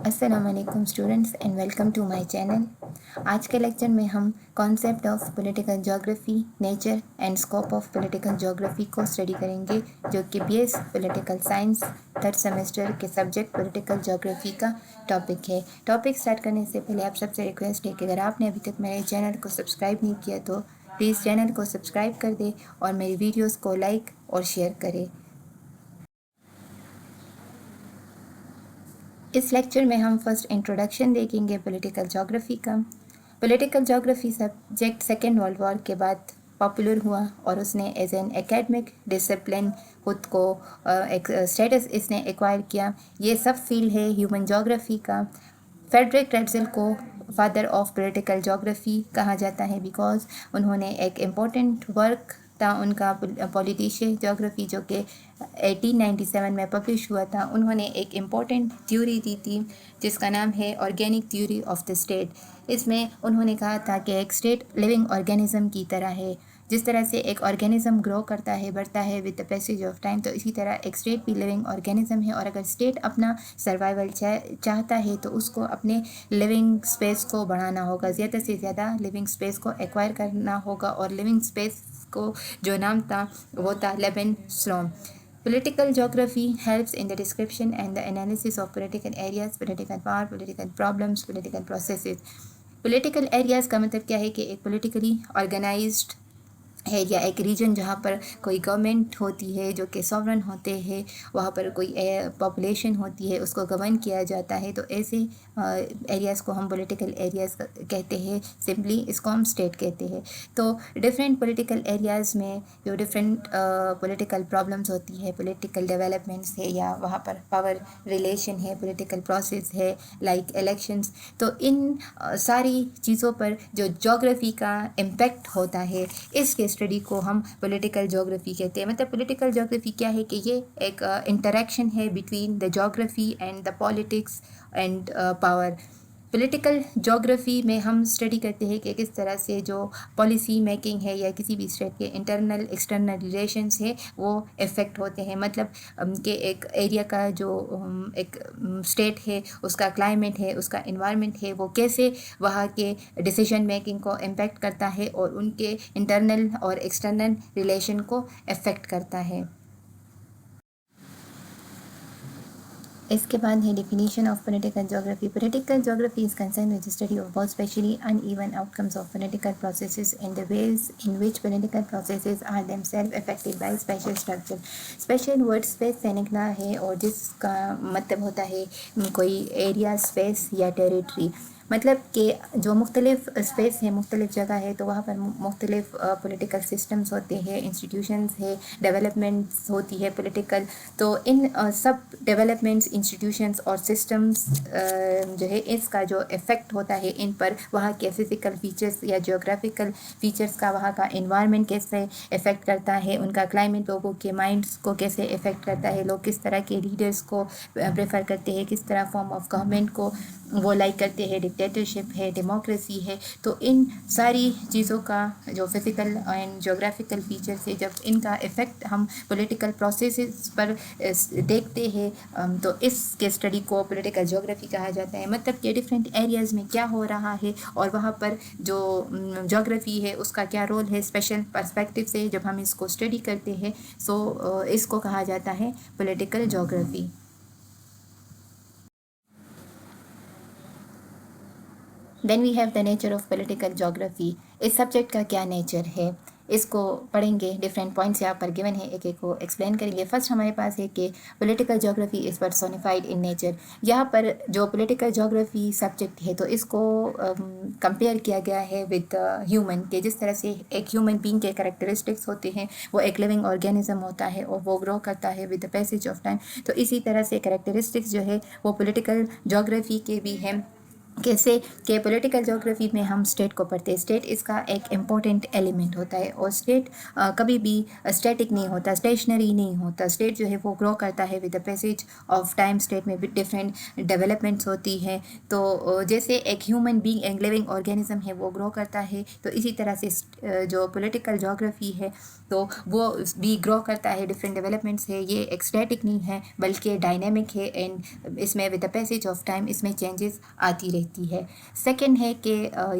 अस्सलाम वालेकुम students and welcome to my channel. आज के लेक्चर में हम concept of political geography, nature and scope of political geography को स्टडी करेंगे, जो कि BS political science third semester के सब्जेक्ट पॉलिटिकल ज्योग्राफी का टॉपिक है। टॉपिक स्टार्ट करने से पहले आप सबसे रिक्वेस्ट है कि अगर आपने अभी तक मेरे चैनल को सब्सक्राइब नहीं किया तो प्लीज़ चैनल को सब्सक्राइब कर दें और मेरी वीडियोज़ को लाइक और शेयर करें। इस लेक्चर में हम फर्स्ट इंट्रोडक्शन देखेंगे पॉलिटिकल ज्योग्राफी का। Political geography subject second world war के बाद पॉपुलर हुआ और उसने एज एन एकेडमिक डिसिप्लिन खुद को एक स्टेटस इसने एक्वायर किया। ये सब फील्ड है ह्यूमन ज्योग्राफी का। फेडरिक रेटजेल को फादर ऑफ पॉलिटिकल ज्योग्राफी कहा जाता है बिकॉज उन्होंने एक इम्पोर्टेंट वर्क था उनका पॉलिटिशियन ज्योग्राफी, जो कि 1897 में पब्लिश हुआ था। उन्होंने एक इम्पोर्टेंट थ्योरी दी थी जिसका नाम है organic theory of the state. इसमें उन्होंने कहा था कि एक स्टेट लिविंग ऑर्गेनिज्म की तरह है। जिस तरह से एक ऑर्गेनिज्म ग्रो करता है, बढ़ता है with the passage of time, तो इसी तरह एक स्टेट भी लिविंग ऑर्गेनिज्म है। और अगर स्टेट अपना सर्वाइवल चाहता है तो उसको अपने लिविंग स्पेस को बढ़ाना होगा, ज़्यादा से ज़्यादा लिविंग स्पेस को एक्वायर करना होगा। और लिविंग स्पेस को जो नाम था वो था Lebon slum. Political geography helps in the description and the analysis of political areas, political power, political problems, political processes. Political areas का मतलब क्या है कि एक politically organized है या एक रीजन जहाँ पर कोई गवर्नमेंट होती है जो कि सॉवरन होते हैं, वहाँ पर कोई पॉपुलेशन होती है, उसको गवर्न किया जाता है। तो ऐसे एरियाज़ को हम पॉलिटिकल एरियाज़ कहते हैं। सिंपली इसको हम स्टेट कहते हैं। तो डिफरेंट पॉलिटिकल एरियाज़ में जो डिफरेंट पॉलिटिकल प्रॉब्लम्स होती है, पॉलिटिकल डेवलपमेंट्स है या वहाँ पर पावर रिलेशन है, पॉलिटिकल प्रोसेस है लाइक इलेक्शंस, तो इन सारी चीज़ों पर जो ज्योग्राफी का इम्पेक्ट होता है, इसके स्टडी को हम पॉलिटिकल ज्योग्राफी कहते हैं। मतलब पॉलिटिकल ज्योग्राफी क्या है कि ये एक इंटरेक्शन है between the geography and the politics and power. Political geography में हम स्टडी करते हैं कि किस तरह से जो पॉलिसी मेकिंग है या किसी भी स्टेट के इंटरनल एक्सटर्नल रिलेशंस है वो इफ़ेक्ट होते हैं। मतलब कि एक एरिया का जो एक स्टेट है, उसका क्लाइमेट है, उसका इन्वायरमेंट है, वो कैसे वहाँ के डिसीजन मेकिंग को इम्पेक्ट करता है और उनके इंटरनल और एक्सटर्नल रिलेशन को इफ़ेक्ट करता है। इसके बाद है definition of political geography. Political geography is concerned with the study of both spatially uneven outcomes of political processes and the ways in which political processes are themselves affected by spatial structure. Spatial word space से निकला है और जिसका मतलब होता है कोई area, space या टेरिटरी। मतलब कि जो मुख्तलिफ स्पेस है, मुख्तलिफ जगह है, तो वहाँ पर मुख्तलिफ पॉलिटिकल सिस्टम्स होते हैं, इंस्टीट्यूशंस है, डेवलपमेंट्स होती है पॉलिटिकल। तो इन सब डेवलपमेंट्स, इंस्टीट्यूशंस और सिस्टम्स जो है, इसका जो इफ़ेक्ट होता है इन पर, वहाँ के फिज़िकल फीचर्स या जियोग्राफिकल फीचर्स का, वहाँ का इन्वायरमेंट कैसे इफ़ेक्ट करता है, उनका क्लाइमेट लोगों के माइंड्स को कैसे इफ़ेक्ट करता है, लोग किस तरह के लीडर्स को प्रेफर करते हैं, किस तरह फॉर्म ऑफ गवर्नमेंट को वो लाइक करते हैं, डिक्टेटरशिप है, डेमोक्रेसी है। तो इन सारी चीज़ों का जो फिज़िकल एंड जोग्राफिकल फीचर्स है, जब इनका इफ़ेक्ट हम पॉलिटिकल प्रोसेसेस पर देखते हैं तो इसके स्टडी को पॉलिटिकल ज्योग्राफी कहा जाता है। मतलब कि डिफरेंट एरियाज़ में क्या हो रहा है और वहाँ पर जो ज्योग्राफी है उसका क्या रोल है, स्पेशल पर्सपेक्टिव से जब हम इसको स्टडी करते हैं सो इसको कहा जाता है political geography. Then we have the nature of political geography. इस सब्जेक्ट का क्या नेचर है, इसको पढ़ेंगे। डिफरेंट पॉइंट्स यहाँ पर गिवन है, एक एक को एक्सप्लेन करेंगे। फर्स्ट हमारे पास है कि political geography is personified in nature. यहाँ पर जो पॉलिटिकल ज्योग्राफी सब्जेक्ट है तो इसको कंपेयर किया गया है विद ह्यूमन के। जिस तरह से एक ह्यूमन बीइंग के कैरेक्टरिस्टिक्स होते हैं, वो एक लिविंग ऑर्गेनिज्म होता है और वो ग्रो करता है with the passage of time, तो इसी तरह से कैरेक्टरिस्टिक्स जो है वो पॉलिटिकल ज्योग्राफी के भी हैं। कैसे कि पॉलिटिकल ज्योग्राफी में हम स्टेट को पढ़ते हैं। स्टेट इसका एक इम्पॉर्टेंट एलिमेंट होता है और स्टेट कभी भी स्टैटिक नहीं होता, स्टेशनरी नहीं होता। स्टेट जो है वो ग्रो करता है with the passage of time. State में भी डिफरेंट डेवलपमेंट्स होती हैं। तो जैसे एक ह्यूमन बीइंग एक लिविंग ऑर्गेनिज्म है वो ग्रो करता है, तो इसी तरह से जो पॉलिटिकल ज्योग्राफी है तो वो भी ग्रो करता है, डिफरेंट डेवलपमेंट्स है। ये एक स्टैटिक नहीं है बल्कि डायनेमिक है एंड इसमें with the passage of time इसमें चेंजेस आती रहती है। सेकंड है कि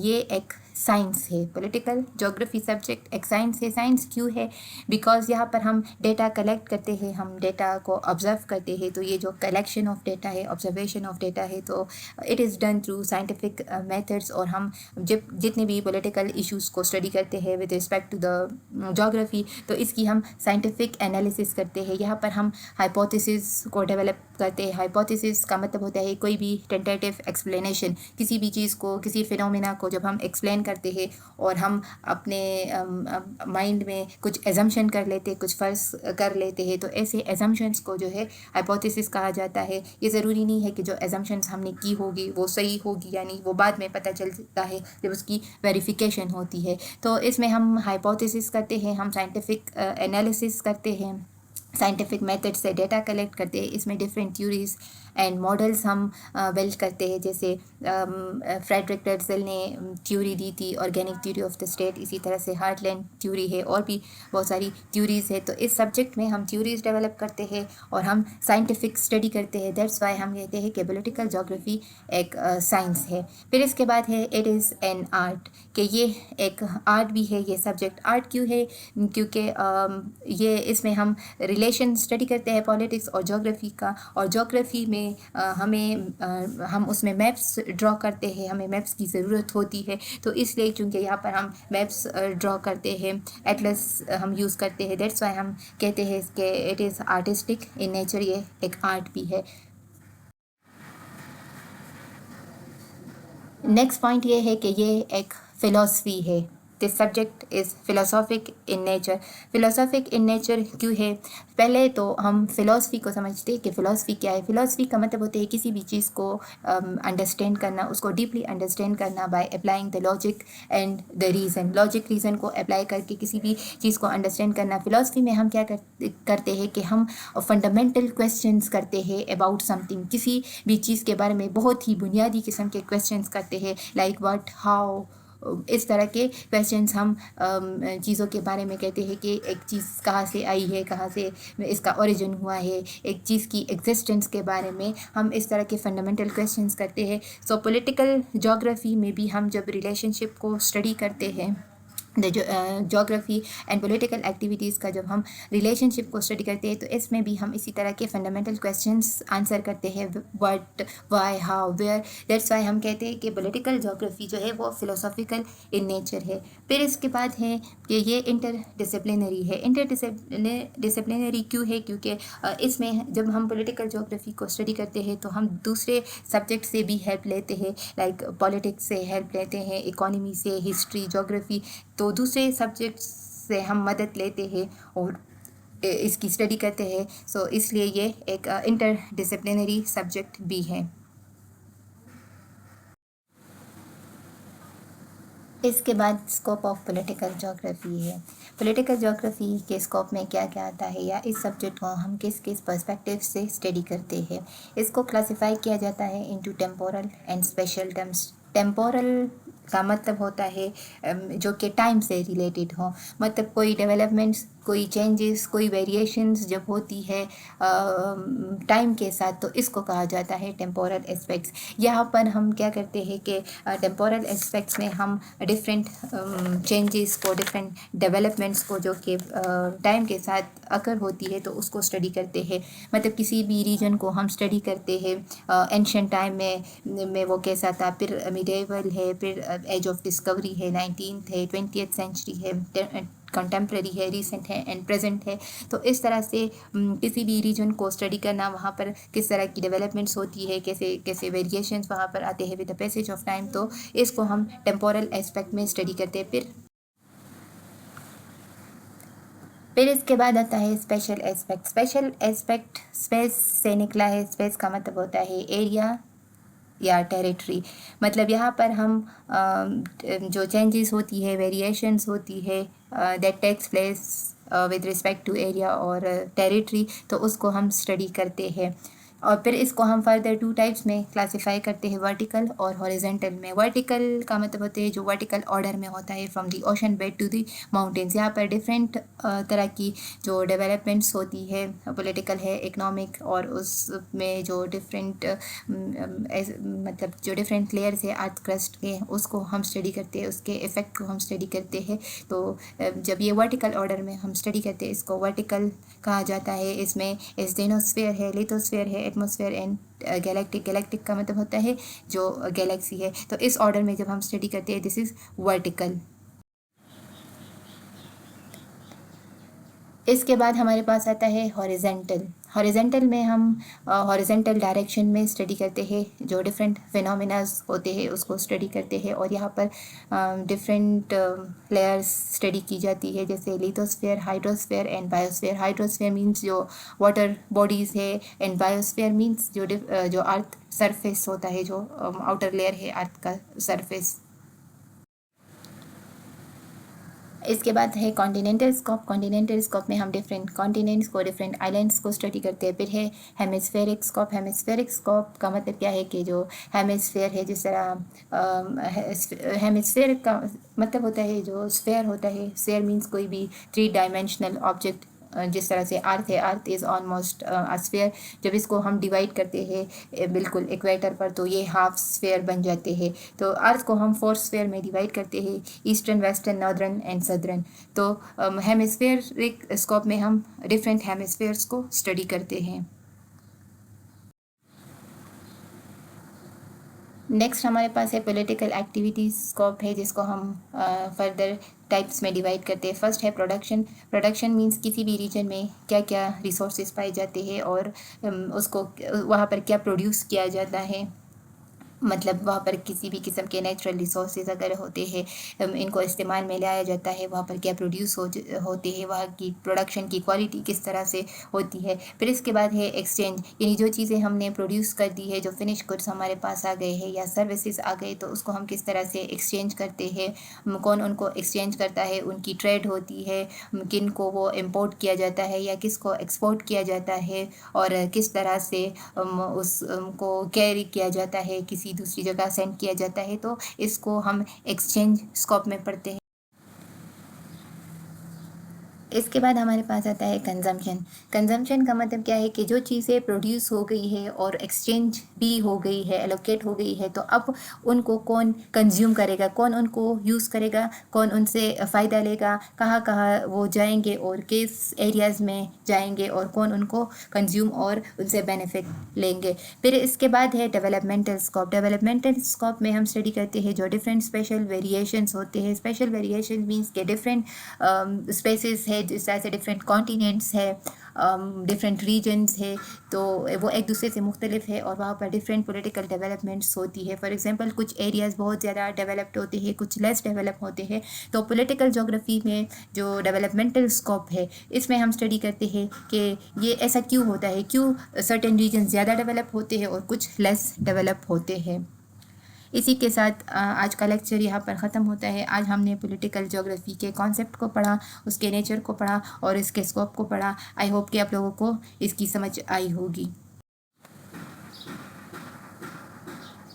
ये एक साइंस है। पॉलिटिकल ज्योग्राफी सब्जेक्ट एक साइंस है। साइंस क्यों है? बिकॉज यहाँ पर हम डेटा कलेक्ट करते हैं, हम डेटा को ऑब्जर्व करते हैं। तो ये जो कलेक्शन ऑफ डेटा है, ऑब्जर्वेशन ऑफ डेटा है, तो it is done through scientific methods. और हम जब जितने भी पॉलिटिकल इश्यूज़ को स्टडी करते हैं with respect to the geography, तो इसकी हम साइंटिफिक एनालिसिस करते हैं। यहाँ पर हम हाइपोथेसिस को डेवलप करते हैं। हाइपोथेसिस का मतलब होता है कोई भी टेंटेटिव एक्सप्लेनेशन, किसी भी चीज़ को, किसी फिनोमिना को जब हम एक्सप्लेन करते हैं और हम अपने माइंड में कुछ एजम्पशन कर लेते हैं, कुछ फर्ज कर लेते हैं, तो ऐसे एजम्पशंस को जो है हाइपोथेसिस कहा जाता है। ये ज़रूरी नहीं है कि जो एजम्पशंस हमने की होगी वो सही होगी, यानी वो बाद में पता चलता है जब उसकी वेरिफिकेशन होती है। तो इसमें हम हाइपोथेसिस करते हैं, हम साइंटिफिक एनालिसिस करते हैं, साइंटिफिक मेथड से डेटा कलेक्ट करते हैं। इसमें डिफरेंट थ्योरीज एंड मॉडल्स हम बिल्ड करते हैं। जैसे फ्रेडरिक टर्टल ने थ्योरी दी थी organic theory of the state, इसी तरह से हार्टलैंड थ्योरी है, और भी बहुत सारी थ्योरीज़ है। तो इस सब्जेक्ट में हम थ्योरीज डेवलप करते हैं और हम साइंटिफिक स्टडी करते हैं। दैट्स वाई हम कहते हैं कि पॉलिटिकल ज्योग्राफी एक साइंस है। फिर इसके बाद है इट इज़ एन आर्ट, कि ये एक आर्ट भी है। ये सब्जेक्ट आर्ट क्यों है? क्योंकि ये इसमें हम रिलेशन स्टडी करते हैं पॉलिटिक्स और ज्योग्राफी का। और ज्योग्राफी में हम उसमें मैप्स ड्रॉ करते हैं, हमें मैप्स की ज़रूरत होती है। तो इसलिए चूँकि यहाँ पर हम मैप्स ड्रॉ करते हैं, एटलस हम यूज़ करते हैं, दैट्स वाई हम कहते हैं कि it is artistic in nature, ये एक आर्ट भी है। नेक्स्ट पॉइंट ये है कि ये एक फ़िलासफ़ी है। This subject is philosophic in nature. Philosophic in nature क्यों है? पहले तो हम फ़िलासफ़ी को समझते हैं कि फ़िलासफ़ी क्या है। फ़िलासफ़ी का मतलब होता है किसी भी चीज़ को अंडरस्टैंड करना, उसको डीपली अंडरस्टैंड करना by applying the logic and the reason. Logic reason को अप्लाई करके किसी भी चीज़ को अंडरस्टैंड करना। फ़िलासफ़ी में हम क्या करते हैं कि हम फंडामेंटल क्वेश्चंस करते हैं अबाउट समथिंग। किसी भी चीज़ के बारे में बहुत ही बुनियादी किस्म के क्वेश्चंस करते हैं, लाइक व्हाट, हाउ, इस तरह के क्वेश्चंस हम चीज़ों के बारे में कहते हैं कि एक चीज़ कहाँ से आई है, कहाँ से इसका ओरिजिन हुआ है, एक चीज़ की एग्जिस्टेंस के बारे में हम इस तरह के फंडामेंटल क्वेश्चंस करते हैं। सो पॉलिटिकल ज्योग्राफी में भी हम जब रिलेशनशिप को स्टडी करते हैं, the geography and political activities का जब हम रिलेशनशिप को स्टडी करते हैं, तो इसमें भी हम इसी तरह के फंडामेंटल क्वेश्चंस आंसर करते हैं, what, why, how, where. That's why हम कहते हैं कि पॉलिटिकल ज्योग्राफी जो है वो फिलोसॉफिकल इन नेचर है। फिर इसके बाद है कि ये इंटर डिसिप्लिनरी है। डिसिप्लिनरी क्यों है? क्योंकि इसमें जब हम पॉलिटिकल ज्योग्राफी को स्टडी करते हैं तो हम दूसरे सब्जेक्ट से भी हेल्प लेते हैं, लाइक पॉलिटिक्स से हेल्प लेते हैं, इकोनॉमी से, हिस्ट्री, ज्योग्राफी, तो दूसरे सब्जेक्ट्स से हम मदद लेते हैं और इसकी स्टडी करते हैं। सो इसलिए ये एक इंटर डिसिप्लिनरी सब्जेक्ट भी है। इसके बाद स्कोप ऑफ पॉलिटिकल ज्योग्राफी है। पॉलिटिकल ज्योग्राफी के स्कोप में क्या क्या आता है, या इस सब्जेक्ट को हम किस किस पर्सपेक्टिव से स्टडी करते हैं। इसको क्लासिफाई किया जाता है into temporal and special terms. Temporal का मतलब होता है जो कि टाइम से रिलेटेड हो, मतलब कोई डेवलपमेंट्स, कोई चेंजेस, कोई वेरिएशंस जब होती है टाइम के साथ, तो इसको कहा जाता है टेम्पोरल एस्पेक्ट्स। यहाँ पर हम क्या करते हैं कि टेम्पोरल एस्पेक्ट्स में हम डिफरेंट चेंजेस को, डिफरेंट डेवलपमेंट्स को जो कि टाइम के साथ अकर होती है, तो उसको स्टडी करते हैं। मतलब किसी भी रीजन को हम स्टडी करते हैं, एंशियंट टाइम में वो कैसा था, फिर मिडेवल है, फिर एज ऑफ डिस्कवरी है, 19th है, 20th सेंचुरी है, कंटेम्प्रेरी है, रिसेंट है एंड प्रेजेंट है। तो इस तरह से किसी भी रीजन को स्टडी करना, वहाँ पर किस तरह की डेवलपमेंट्स होती है, कैसे कैसे वेरिएशंस वहाँ पर आते हैं with the passage of time, तो इसको हम टेम्पोरल एस्पेक्ट में स्टडी करते हैं। फिर इसके बाद आता है special aspect. Special aspect space से निकला है। स्पेस का मतलब होता है एरिया, या टेरिटरी। मतलब यहाँ पर हम जो चेंजेस होती है, वेरिएशंस होती है that takes place with respect to area और टेरिटरी, तो उसको हम स्टडी करते हैं। और फिर इसको हम फर्दर 2 टाइप्स में क्लासिफाई करते हैं, वर्टिकल और हॉरिजेंटल में। वर्टिकल का मतलब होते हैं जो वर्टिकल ऑर्डर में होता है from the ocean bed to the mountains. यहाँ पर डिफरेंट तरह की जो डेवलपमेंट्स होती है, पॉलिटिकल है, इकोनॉमिक, और उसमें जो डिफरेंट मतलब जो डिफरेंट लेयर्स है अर्थ क्रस्ट के, उसको हम स्टडी करते हैं, उसके इफ़ेक्ट को हम स्टडी करते हैं। तो जब ये वर्टिकल ऑर्डर में हम स्टडी करते हैं, इसको वर्टिकल कहा जाता है। इसमें स्टेनोस्फेयर है, लिथोस्फेयर है, एटमॉस्फेयर एंड गैलेक्टिक। गैलेक्टिक का मतलब होता है जो गैलेक्सी है। तो इस ऑर्डर में जब हम स्टडी करते हैं, दिस इज़ वर्टिकल। इसके बाद हमारे पास आता है हॉरिजेंटल। हॉरिजेंटल में हम हॉरिजेंटल डायरेक्शन में स्टडी करते हैं, जो डिफरेंट फिनोमिनास होते हैं उसको स्टडी करते हैं। और यहाँ पर डिफरेंट लेयर्स स्टडी की जाती है, जैसे lithosphere, hydrosphere and biosphere. Hydrosphere means जो वाटर बॉडीज़ है, एंड बायोस्फेयर मींस जो अर्थ सरफेस होता है, जो आउटर लेयर है अर्थ का सरफेस। इसके बाद है कॉन्टिनेंटल स्कोप। कॉन्टिनेंटल स्कोप में हम डिफरेंट कॉन्टिनेंट्स को, डिफरेंट आइलैंड्स को स्टडी करते हैं। फिर है हेमिस्फेरिक स्कोप। हेमिस्फेरिक स्कोप का मतलब क्या है कि जो हेमिस्फेयर है, जिस तरह हेमिस्फेयर का मतलब होता है जो स्फेयर होता है। स्फेयर मीन्स कोई भी 3 डायमेंशनल ऑब्जेक्ट, जिस तरह से अर्थ है, earth is almost a sphere. जब इसको हम डिवाइड करते हैं बिल्कुल इक्वेटर पर, तो ये हाफ स्फेयर बन जाते हैं। तो अर्थ को हम 4 स्फेयर में डिवाइड करते हैं, eastern, western, northern and southern. तो हेमिस्फेरिक स्कोप में हम डिफरेंट हेमिस्फेयर्स को स्टडी करते हैं। नेक्स्ट हमारे पास है पॉलिटिकल एक्टिविटीज़ स्कोप है, जिसको हम फर्दर टाइप्स में डिवाइड करते हैं। फर्स्ट है प्रोडक्शन। प्रोडक्शन मींस किसी भी रीजन में क्या क्या रिसोर्सेज पाए जाते हैं और उसको वहाँ पर क्या प्रोड्यूस किया जाता है। मतलब वहाँ पर किसी भी किस्म के नेचुरल रिसोर्सेज अगर होते हैं, इनको इस्तेमाल में लाया जाता है, वहाँ पर क्या प्रोड्यूस होते हैं, वहाँ की प्रोडक्शन की क्वालिटी किस तरह से होती है। फिर इसके बाद है एक्सचेंज, यानी जो चीज़ें हमने प्रोड्यूस कर दी है, जो फिनिश गुड्स हमारे पास आ गए हैं या सर्विसेज आ गए, तो उसको हम किस तरह से एक्सचेंज करते हैं, कौन उनको एक्सचेंज करता है, उनकी ट्रेड होती है, किन को वो इम्पोर्ट किया जाता है या किसको एक्सपोर्ट किया जाता है, और किस तरह से उसको कैरी किया जाता है, किसी दूसरी जगह सेंड किया जाता है। तो इसको हम एक्सचेंज स्कोप में पढ़ते हैं। इसके बाद हमारे पास आता है कंजम्पशन। कंजम्पशन का मतलब क्या है कि जो चीज़ें प्रोड्यूस हो गई है और एक्सचेंज भी हो गई है, एलोकेट हो गई है, तो अब उनको कौन कंज्यूम करेगा, कौन उनको यूज़ करेगा, कौन उनसे फ़ायदा लेगा, कहाँ कहाँ वो जाएंगे और किस एरियाज़ में जाएंगे, और कौन उनको कंज्यूम और उनसे बेनिफिट लेंगे। फिर इसके बाद है डेवलपमेंटल स्कोप। डेवलपमेंटल स्कोप में हम स्टडी करते हैं जो डिफरेंट स्पेशल वेरिएशंस होते हैं। स्पेशल वेरिएशन मीन्स के डिफरेंट स्पेसिस है, जिस तरह से डिफरेंट कॉन्टिनेंट्स है, डिफरेंट रीजन्स है, तो वो एक दूसरे से मुख्तलिफ है और वहाँ पर डिफरेंट पॉलिटिकल डेवलपमेंट्स होती है। फॉर एग्जांपल कुछ एरियाज़ बहुत ज़्यादा डेवलप्ड होते हैं, कुछ लेस डेवलप होते हैं। तो पॉलिटिकल ज्योग्राफी में जो डेवलपमेंटल स्कोप है, इसमें हम स्टडी करते हैं कि ये ऐसा क्यों होता है, क्यों सर्टेन रीजन ज़्यादा डेवलप होते हैं और कुछ लेस डेवलप होते हैं। इसी के साथ आज का लेक्चर यहाँ पर ख़त्म होता है। आज हमने पॉलिटिकल ज्योग्राफी के कॉन्सेप्ट को पढ़ा, उसके नेचर को पढ़ा और इसके स्कोप को पढ़ा। आई होप कि आप लोगों को इसकी समझ आई होगी।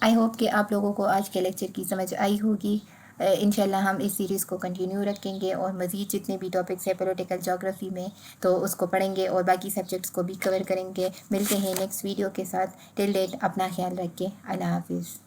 आई होप कि आप लोगों को आज के लेक्चर की समझ आई होगी। इंशाल्लाह हम इस सीरीज़ को कंटिन्यू रखेंगे और मज़ीद जितने भी टॉपिक्स हैं पॉलिटिकल ज्योग्राफी में, तो उसको पढ़ेंगे और बाकी सब्जेक्ट्स को भी कवर करेंगे। मिलते हैं नेक्स्ट वीडियो के साथ। टिल डेट अपना ख्याल रखें। अल्लाह हाफिज़।